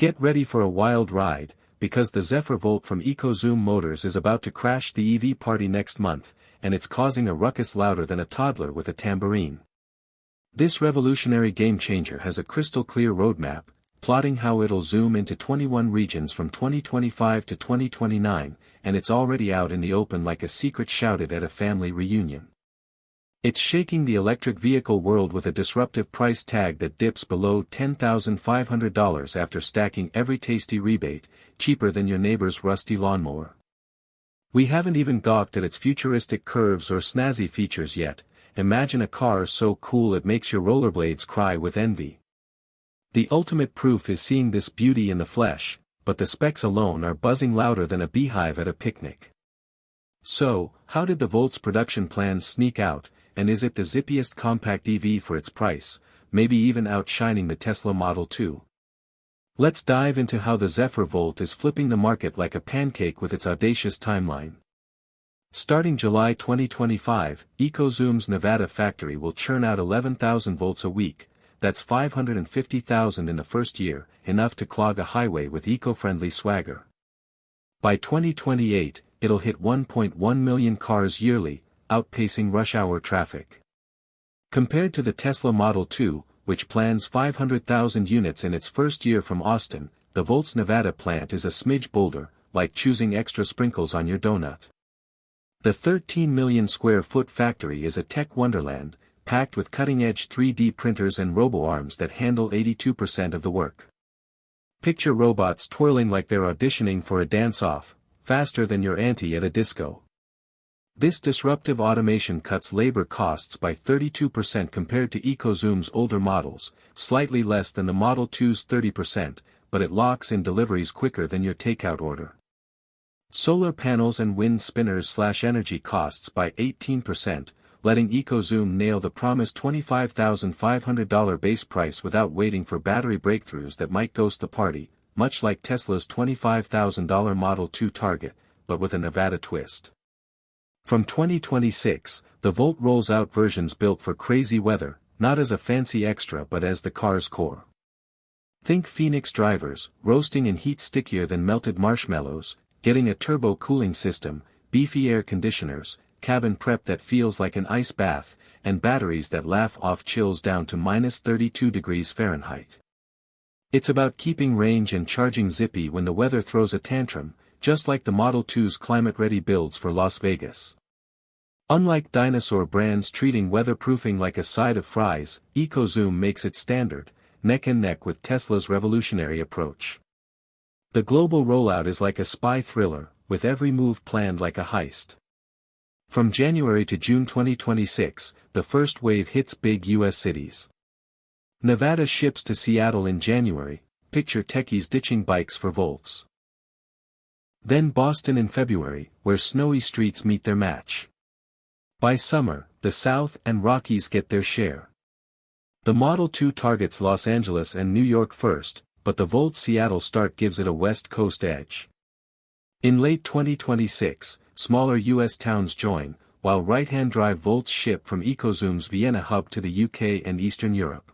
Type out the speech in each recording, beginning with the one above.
Get ready for a wild ride, because the Zephyr Volt from EcoZoom Motors is about to crash the EV party next month, and it's causing a ruckus louder than a toddler with a tambourine. This revolutionary game-changer has a crystal-clear roadmap, plotting how it'll zoom into 21 regions from 2025 to 2029, and it's already out in the open like a secret shouted at a family reunion. It's shaking the electric vehicle world with a disruptive price tag that dips below $10,500 after stacking every tasty rebate, cheaper than your neighbor's rusty lawnmower. We haven't even gawked at its futuristic curves or snazzy features yet. Imagine a car so cool it makes your rollerblades cry with envy. The ultimate proof is seeing this beauty in the flesh, but the specs alone are buzzing louder than a beehive at a picnic. So, how did the Volt's production plans sneak out? And is it the zippiest compact EV for its price, maybe even outshining the Tesla Model 2? Let's dive into how the Zephyr Volt is flipping the market like a pancake with its audacious timeline. Starting July 2025, EcoZoom's Nevada factory will churn out 11,000 volts a week. That's 550,000 in the first year, enough to clog a highway with eco-friendly swagger. By 2028, it'll hit 1.1 million cars yearly, outpacing rush-hour traffic. Compared to the Tesla Model 2, which plans 500,000 units in its first year from Austin, the Volt's Nevada plant is a smidge bolder, like choosing extra sprinkles on your donut. The 13 million square foot factory is a tech wonderland, packed with cutting-edge 3D printers and robo-arms that handle 82% of the work. Picture robots twirling like they're auditioning for a dance-off, faster than your auntie at a disco. This disruptive automation cuts labor costs by 32% compared to EcoZoom's older models, slightly less than the Model 2's 30%, but it locks in deliveries quicker than your takeout order. Solar panels and wind spinners slash energy costs by 18%, letting EcoZoom nail the promised $25,500 base price without waiting for battery breakthroughs that might ghost the party, much like Tesla's $25,000 Model 2 target, but with a Nevada twist. From 2026, the Volt rolls out versions built for crazy weather, not as a fancy extra but as the car's core. Think Phoenix drivers, roasting in heat stickier than melted marshmallows, getting a turbo cooling system, beefy air conditioners, cabin prep that feels like an ice bath, and batteries that laugh off chills down to -32 degrees Fahrenheit. It's about keeping range and charging zippy when the weather throws a tantrum, just like the Model 2's climate-ready builds for Las Vegas. Unlike dinosaur brands treating weatherproofing like a side of fries, EcoZoom makes it standard, neck and neck with Tesla's revolutionary approach. The global rollout is like a spy thriller, with every move planned like a heist. From January to June 2026, the first wave hits big U.S. cities. Nevada ships to Seattle in January, picture techies ditching bikes for Volts. Then Boston in February, where snowy streets meet their match. By summer, the South and Rockies get their share. The Model 2 targets Los Angeles and New York first, but the Volt Seattle start gives it a West Coast edge. In late 2026, smaller U.S. towns join, while right-hand drive Volts ship from EcoZoom's Vienna hub to the UK and Eastern Europe.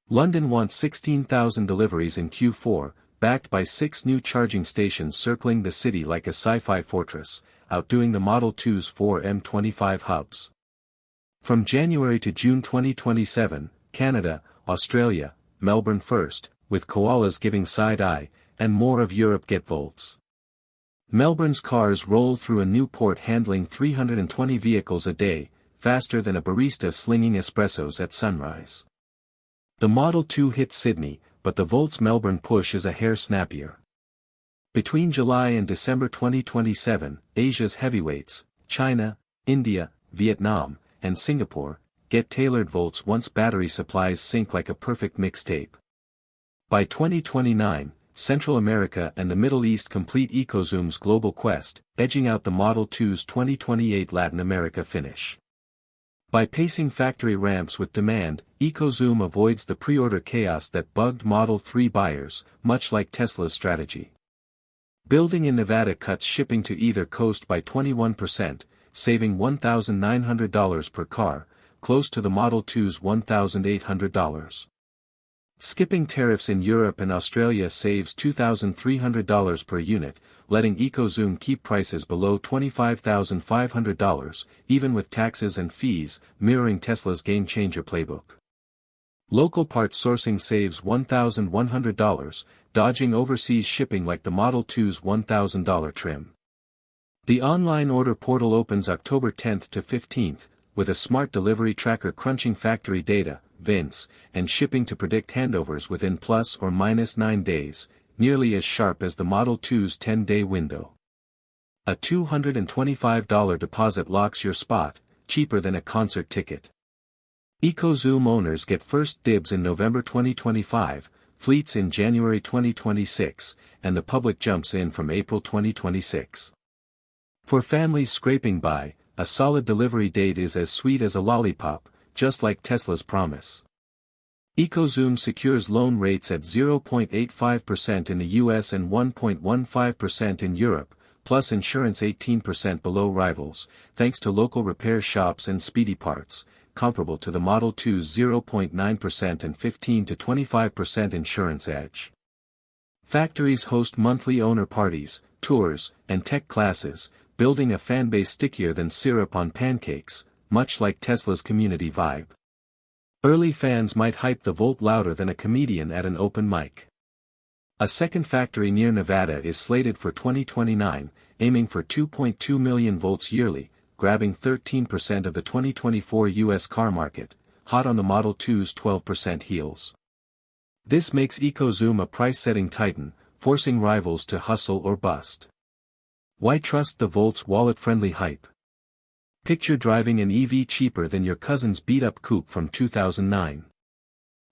London wants 16,000 deliveries in Q4, backed by 6 new charging stations circling the city like a sci-fi fortress, outdoing the Model 2's 4 M25 hubs. From January to June 2027, Canada, Australia, Melbourne first, with koalas giving side-eye, and more of Europe get Volts. Melbourne's cars roll through a new port handling 320 vehicles a day, faster than a barista slinging espressos at sunrise. The Model 2 hits Sydney, but the Volt's Melbourne push is a hair snappier. Between July and December 2027, Asia's heavyweights, China, India, Vietnam, and Singapore, get tailored Volts once battery supplies sync like a perfect mixtape. By 2029, Central America and the Middle East complete EcoZoom's global quest, edging out the Model 2's 2028 Latin America finish. By pacing factory ramps with demand, EcoZoom avoids the pre-order chaos that bugged Model 3 buyers, much like Tesla's strategy. Building in Nevada cuts shipping to either coast by 21%, saving $1,900 per car, close to the Model 2's $1,800. Skipping tariffs in Europe and Australia saves $2,300 per unit, letting EcoZoom keep prices below $25,500, even with taxes and fees, mirroring Tesla's game-changer playbook. Local parts sourcing saves $1,100, dodging overseas shipping like the Model 2's $1,000 trim. The online order portal opens October 10th to 15th, with a smart delivery tracker crunching factory data, VINs, and shipping to predict handovers within plus or minus 9 days, nearly as sharp as the Model 2's 10-day window. A $225 deposit locks your spot, cheaper than a concert ticket. EcoZoom owners get first dibs in November 2025, fleets in January 2026, and the public jumps in from April 2026. For families scraping by, a solid delivery date is as sweet as a lollipop, just like Tesla's promise. EcoZoom secures loan rates at 0.85% in the US and 1.15% in Europe, plus insurance 18% below rivals, thanks to local repair shops and speedy parts, comparable to the Model 2's 0.9% and 15 to 25% insurance edge. Factories host monthly owner parties, tours, and tech classes, building a fanbase stickier than syrup on pancakes, much like Tesla's community vibe. Early fans might hype the Volt louder than a comedian at an open mic. A second factory near Nevada is slated for 2029, aiming for 2.2 million volts yearly, grabbing 13% of the 2024 US car market, hot on the Model 2's 12% heels. This makes EcoZoom a price-setting titan, forcing rivals to hustle or bust. Why trust the Volt's wallet-friendly hype? Picture driving an EV cheaper than your cousin's beat-up coupe from 2009.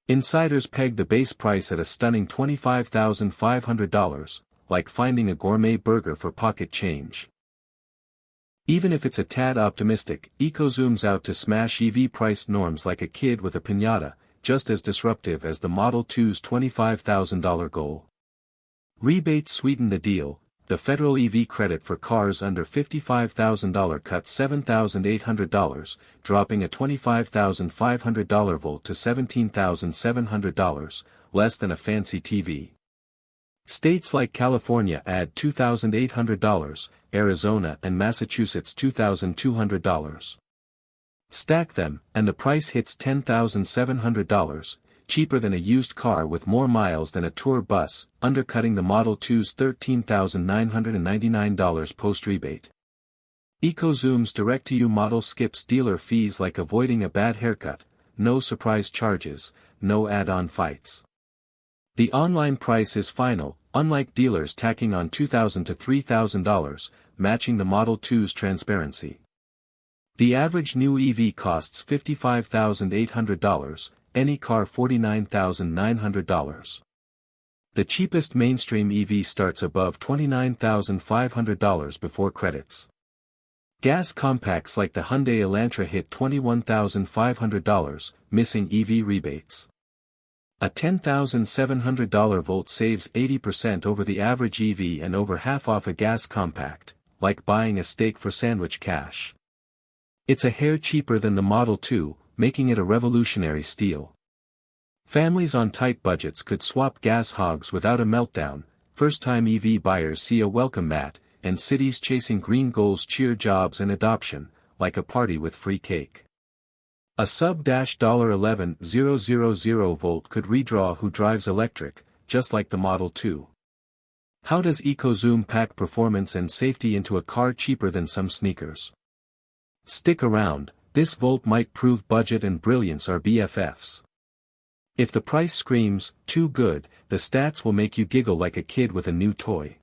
Insiders peg the base price at a stunning $25,500, like finding a gourmet burger for pocket change. Even if it's a tad optimistic, EcoZoom's out to smash EV price norms like a kid with a piñata, just as disruptive as the Model 2's $25,000 goal. Rebates sweeten the deal. The federal EV credit for cars under $55,000 cut $7,800, dropping a $25,500 volt to $17,700, less than a fancy TV. States like California add $2,800, Arizona and Massachusetts $2,200. Stack them, and the price hits $10,700, cheaper than a used car with more miles than a tour bus, undercutting the Model 2's $13,999 post-rebate. EcoZoom's direct-to-you model skips dealer fees like avoiding a bad haircut, no surprise charges, no add-on fights. The online price is final, unlike dealers tacking on $2,000 to $3,000, matching the Model 2's transparency. The average new EV costs $55,800, any car $49,900. The cheapest mainstream EV starts above $29,500 before credits. Gas compacts like the Hyundai Elantra hit $21,500, missing EV rebates. A $10,700 Volt saves 80% over the average EV and over half off a gas compact, like buying a steak for sandwich cash. It's a hair cheaper than the Model 2, making it a revolutionary steal. Families on tight budgets could swap gas hogs without a meltdown, first-time EV buyers see a welcome mat, and cities chasing green goals cheer jobs and adoption, like a party with free cake. A sub-$11,000 Volt could redraw who drives electric, just like the Model 2. How does EcoZoom pack performance and safety into a car cheaper than some sneakers? Stick around, this Volt might prove budget and brilliance are BFFs. If the price screams, too good, the stats will make you giggle like a kid with a new toy.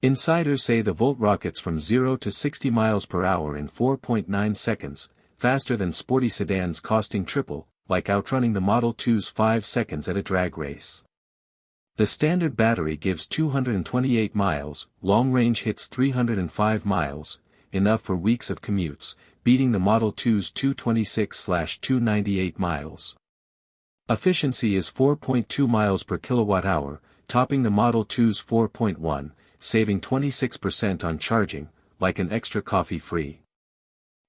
Insiders say the Volt rockets from 0 to 60 miles per hour in 4.9 seconds, faster than sporty sedans costing triple, like outrunning the Model 2's 5 seconds at a drag race. The standard battery gives 228 miles, long range hits 305 miles, enough for weeks of commutes, beating the Model 2's 226/298 miles. Efficiency is 4.2 miles per kilowatt-hour, topping the Model 2's 4.1, saving 26% on charging, like an extra coffee free.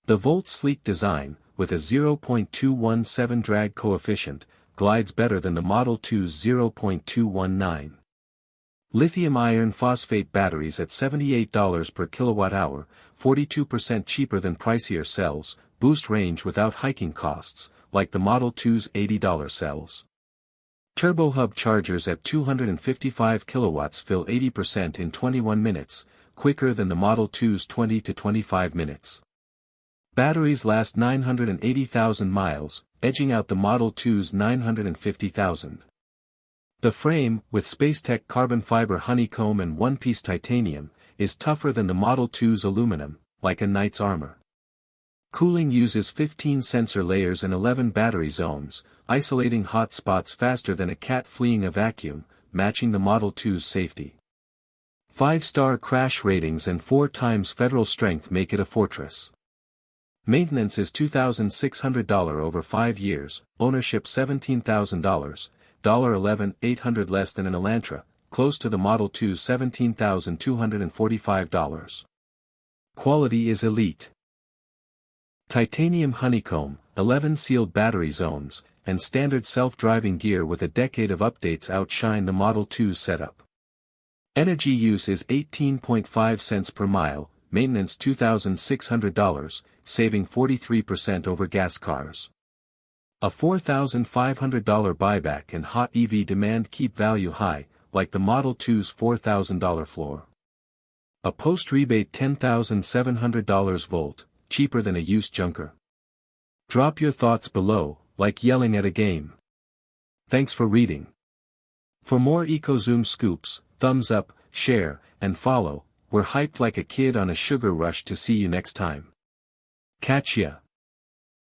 The Volt's sleek design, with a 0.217 drag coefficient, glides better than the Model 2's 0.219. Lithium iron phosphate batteries at $78 per kilowatt-hour, 42% cheaper than pricier cells, boost range without hiking costs, like the Model 2's $80 cells. Turbo hub chargers at 255 kilowatts fill 80% in 21 minutes, quicker than the Model 2's 20 to 25 minutes. Batteries last 980,000 miles, edging out the Model 2's 950,000. The frame, with Spacetech carbon fiber honeycomb and one-piece titanium, is tougher than the Model 2's aluminum, like a knight's armor. Cooling uses 15 sensor layers and 11 battery zones, isolating hot spots faster than a cat fleeing a vacuum, matching the Model 2's safety. 5-star crash ratings and 4 times federal strength make it a fortress. Maintenance is $2,600 over 5 years, ownership $17,000, $11,800 less than an Elantra, close to the Model 2's $17,245. Quality is elite. Titanium honeycomb, 11 sealed battery zones, and standard self-driving gear with a decade of updates outshine the Model 2's setup. Energy use is 18.5 cents per mile, maintenance $2,600, saving 43% over gas cars. A $4,500 buyback and hot EV demand keep value high, like the Model 2's $4,000 floor. A post-rebate $10,700 Volt, cheaper than a used junker. Drop your thoughts below, like yelling at a game. Thanks for reading. For more EcoZoom scoops, thumbs up, share, and follow. We're hyped like a kid on a sugar rush to see you next time. Catch ya.